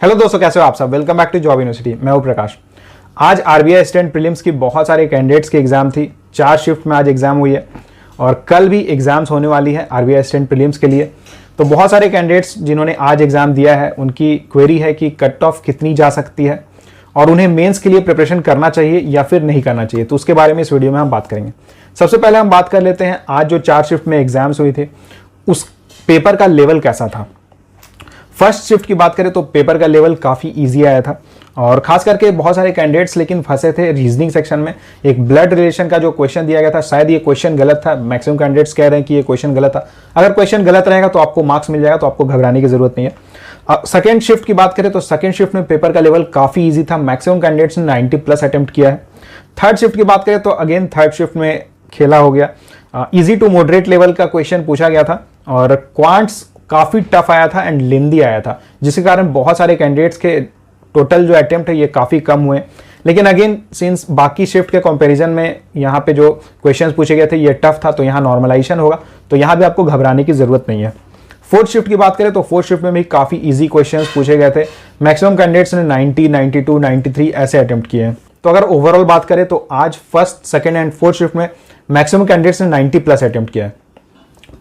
Hello दोस्तों, कैसे हो आप सब। Welcome back to job university. मैं हूं प्रकाश। आज आरबीआई असिस्टेंट प्रीलिम्स की बहुत सारे कैंडिडेट्स की एग्जाम थी। 4 शिफ्ट में आज एग्जाम हुई है और कल भी एग्जाम्स होने वाली है आरबीआई असिस्टेंट प्रीलिम्स के लिए। तो बहुत सारे कैंडिडेट्स जिन्होंने आज एग्जाम दिया है उनकी क्वेरी है कि कट ऑफ कितनी जा सकती है और उन्हें मेंस के लिए प्रिपरेशन करना चाहिए या फिर नहीं करना चाहिए। तो उसके बारे में इस वीडियो में हम बात करेंगे। सबसे पहले हम बात कर लेते हैं आज जो 4 शिफ्ट में एग्जाम्स हुए थे उस पेपर का लेवल कैसा था। फर्स्ट शिफ्ट की बात करें तो पेपर का लेवल काफ़ी इजी आया था और खास करके बहुत सारे कैंडिडेट्स लेकिन फंसे थे रीजनिंग सेक्शन में। एक ब्लड रिलेशन का जो क्वेश्चन दिया गया था, शायद ये क्वेश्चन गलत था। मैक्सिमम कैंडिडेट्स कह रहे हैं कि ये क्वेश्चन गलत था। अगर क्वेश्चन गलत रहेगा तो आपको मार्क्स मिल जाएगा, तो आपको घबराने की जरूरत नहीं है। सेकेंड शिफ्ट की बात करें तो सेकेंड शिफ्ट में पेपर का लेवल काफ़ी ईजी था। मैक्सिमम कैंडिडेट्स ने 90+ अटेम्प्ट किया है। थर्ड शिफ्ट की बात करें तो अगेन थर्ड शिफ्ट में खेला हो गया। ईजी टू मॉडरेट लेवल का क्वेश्चन पूछा गया था और क्वांट्स काफ़ी टफ आया था एंड लेंदी आया था, जिसके कारण बहुत सारे कैंडिडेट्स के टोटल जो अटेम्प्ट है ये काफ़ी कम हुए। लेकिन अगेन सिंस बाकी शिफ्ट के कंपैरिजन में यहाँ पे जो क्वेश्चंस पूछे गए थे ये टफ था, तो यहाँ नॉर्मलाइजेशन होगा, तो यहाँ भी आपको घबराने की ज़रूरत नहीं है। फोर्थ शिफ्ट की बात करें तो फोर्थ शिफ्ट में भी काफ़ी ईजी क्वेश्चंस पूछे गए थे। मैक्सिमम कैंडिडेट्स ने 90, 92, 93 ऐसे अटेम्प्ट किए हैं। तो अगर ओवरऑल बात करें तो आज first, second and fourth shift में मैक्सिमम कैंडिडेट्स ने 90+ अटेम्प्ट किया है।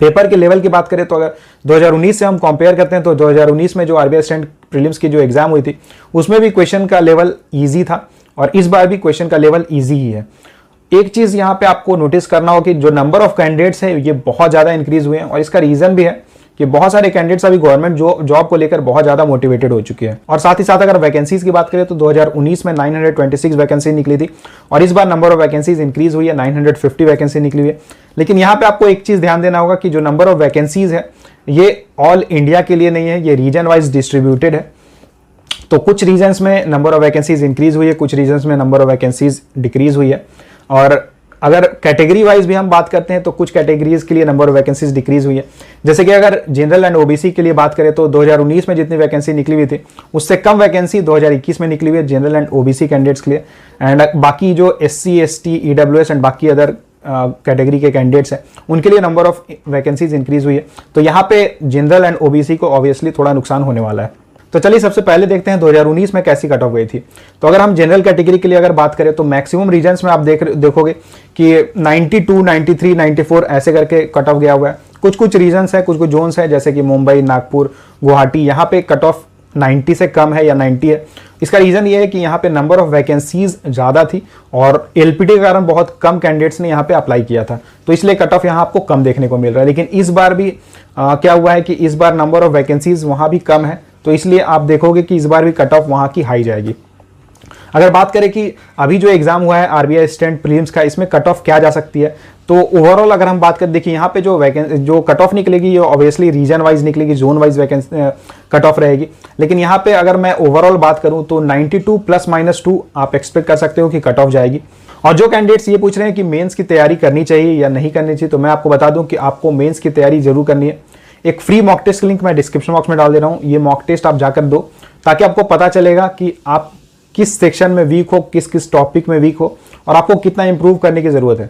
पेपर के लेवल की बात करें तो अगर 2019 से हम कंपेयर करते हैं तो 2019 में जो आरबीआई असिस्टेंट प्रीलिम्स की जो एग्जाम हुई थी उसमें भी क्वेश्चन का लेवल इजी था और इस बार भी क्वेश्चन का लेवल इजी ही है। एक चीज़ यहाँ पे आपको नोटिस करना हो कि जो नंबर ऑफ कैंडिडेट्स है ये बहुत ज़्यादा इंक्रीज हुए हैं और इसका रीज़न भी है कि बहुत सारे कैंडिडेट्स अभी गवर्नमेंट जॉब को लेकर बहुत ज़्यादा मोटिवेटेड हो चुके हैं। और साथ ही साथ अगर वैकेंसीज की बात करें तो 2019 में 926 वैकेंसी निकली थी और इस बार नंबर ऑफ वैकेंसीज इंक्रीज हुई है, 950 वैकेंसी निकली हुई है। लेकिन यहाँ पे आपको एक चीज़ ध्यान देना होगा कि जो नंबर ऑफ वैकेंसीज है ये ऑल इंडिया के लिए नहीं है, ये रीजन वाइज डिस्ट्रीब्यूटेड है। तो कुछ रीजन्स में नंबर ऑफ वैकेंसीज इंक्रीज हुई है, कुछ रीजन्स में नंबर ऑफ वैकेंसीज डिक्रीज हुई है। और अगर कैटेगरी वाइज भी हम बात करते हैं तो कुछ कैटेगरीज के लिए नंबर ऑफ वैकेंसीज डिक्रीज हुई है। जैसे कि अगर जनरल एंड ओबीसी के लिए बात करें तो 2019 में जितनी वैकेंसी निकली हुई थी उससे कम वैकेंसी 2021 में निकली हुई है जनरल एंड ओबीसी कैंडिडेट्स के लिए। एंड बाकी जो SC, ST, EWS एंड बाकी अदर कैटेगरी के कैंडिडेट्स हैं उनके लिए नंबर ऑफ वैकेंसीज इंक्रीज हुई है। तो यहाँ पे जनरल एंड ओबीसी को ऑब्वियसली थोड़ा नुकसान होने वाला है। तो चलिए सबसे पहले देखते हैं 2019 में कैसी कट ऑफ गई थी। तो अगर हम जनरल कैटेगरी के लिए अगर बात करें तो मैक्सिमम रीजन्स में आप देखोगे कि 92, 93, 94 ऐसे करके कट ऑफ गया हुआ है। कुछ कुछ रीजन्स है, कुछ कुछ जोन्स है जैसे कि मुंबई, नागपुर, गुवाहाटी, यहाँ पे कट ऑफ 90 से कम है या 90 है। इसका रीज़न ये है कि यहाँ पे नंबर ऑफ वैकेंसीज ज़्यादा थी और एलपीटी के कारण बहुत कम कैंडिडेट्स ने यहाँ पे अप्लाई किया था, तो इसलिए कट ऑफ यहाँ आपको कम देखने को मिल रहा है। लेकिन इस बार भी क्या हुआ है कि इस बार नंबर ऑफ वैकेंसीज वहाँ भी कम है, तो इसलिए आप देखोगे कि इस बार भी कट ऑफ वहाँ की हाई जाएगी। अगर बात करें कि अभी जो एग्जाम हुआ है आरबीआई असिस्टेंट प्रीलिम्स का, इसमें कट ऑफ क्या जा सकती है, तो ओवरऑल अगर हम बात करें, देखिए यहाँ पे जो कट ऑफ निकलेगी ये ऑब्वियसली रीजन वाइज निकलेगी, zone wise vacancy cut off रहेगी। लेकिन यहाँ पे अगर मैं ओवरऑल बात करूँ तो 92 +-2 आप एक्सपेक्ट कर सकते हो कि कट ऑफ जाएगी। और जो कैंडिडेट्स ये पूछ रहे हैं कि मेंस की तैयारी करनी चाहिए या नहीं करनी चाहिए, तो मैं आपको बता दूं कि आपको मेंस की तैयारी जरूर करनी है। एक फ्री मॉक टेस्ट लिंक मैं डिस्क्रिप्शन बॉक्स में डाल दे रहा हूँ, ये मॉक टेस्ट आप जाकर दो ताकि आपको पता चलेगा कि आप किस सेक्शन में वीक हो, किस किस टॉपिक में वीक हो और आपको कितना इंप्रूव करने की जरूरत है।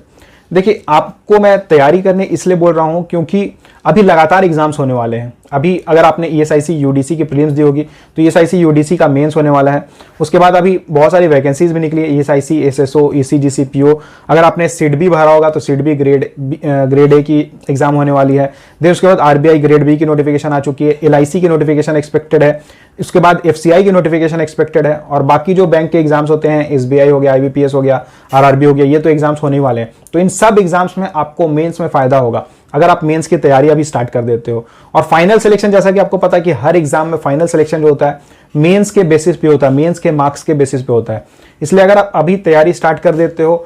देखिए आपको मैं तैयारी करने इसलिए बोल रहा हूं क्योंकि अभी लगातार एग्जाम्स होने वाले हैं। अभी अगर आपने ESIC UDC की प्रीलिम्स दी होगी तो ESIC UDC का मेंस होने वाला है। उसके बाद अभी बहुत सारी वैकेंसीज भी निकली है, ESIC, SSO, ECGC, PO। अगर आपने सिड भी भरा होगा तो सिड भी ग्रेड A की एग्जाम होने वाली है। देन उसके बाद RBI ग्रेड B की नोटिफिकेशन आ चुकी है, LIC की नोटिफिकेशन एक्सपेक्टेड है, उसके बाद FCI की नोटिफिकेशन एक्सपेक्टेड है और बाकी जो बैंक के एग्जाम्स होते हैं, SBI हो गया, IBPS हो गया, RRB हो गया, ये तो एग्जाम्स होने ही वाले हैं। तो इन सब एग्जाम्स में आपको मेंस में फायदा होगा अगर आप मेंस की तैयारी अभी स्टार्ट कर देते हो। और फाइनल सिलेक्शन, जैसा कि आपको पता है कि हर एग्जाम में फाइनल सिलेक्शन जो होता है मेंस के बेसिस पे होता है, मेंस के मार्क्स के बेसिस पे होता है। इसलिए अगर आप अभी तैयारी स्टार्ट कर देते हो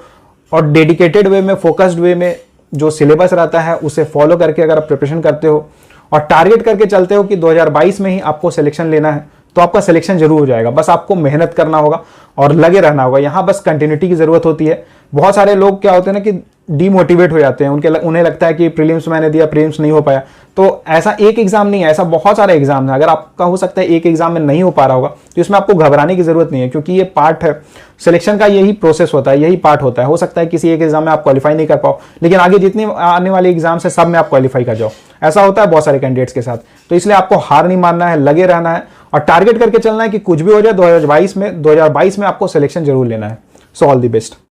और डेडिकेटेड वे में, फोकस्ड वे में जो सिलेबस रहता है उसे फॉलो करके अगर आप प्रिपरेशन करते हो और टारगेट करके चलते हो कि 2022 में ही आपको सिलेक्शन लेना है, तो आपका सिलेक्शन जरूर हो जाएगा। बस आपको मेहनत करना होगा और लगे रहना होगा। यहाँ बस कंटिन्यूटी की जरूरत होती है। बहुत सारे लोग क्या होते हैं ना कि डीमोटिवेट हो जाते हैं, उन्हें लगता है कि प्रीलिम्स मैंने दिया, प्रीलिम्स नहीं हो पाया। तो ऐसा एक एग्जाम नहीं है, ऐसा बहुत सारे एग्जाम है। अगर आपका हो सकता है एक एग्जाम में नहीं हो पा रहा होगा तो इसमें आपको घबराने की जरूरत नहीं है, क्योंकि ये पार्ट है सिलेक्शन का, यही प्रोसेस होता है, यही पार्ट होता है। हो सकता है किसी एक एग्जाम में आप क्वालिफाई नहीं कर पाओ, लेकिन आगे जितने आने वाले एग्जाम्स है सब में आप क्वालिफाई कर जाओ। ऐसा होता है बहुत सारे कैंडिडेट्स के साथ। तो इसलिए आपको हार नहीं मानना है, लगे रहना है और टारगेट करके चलना है कि कुछ भी हो जाए 2022 में आपको सिलेक्शन जरूर लेना है। So all the best.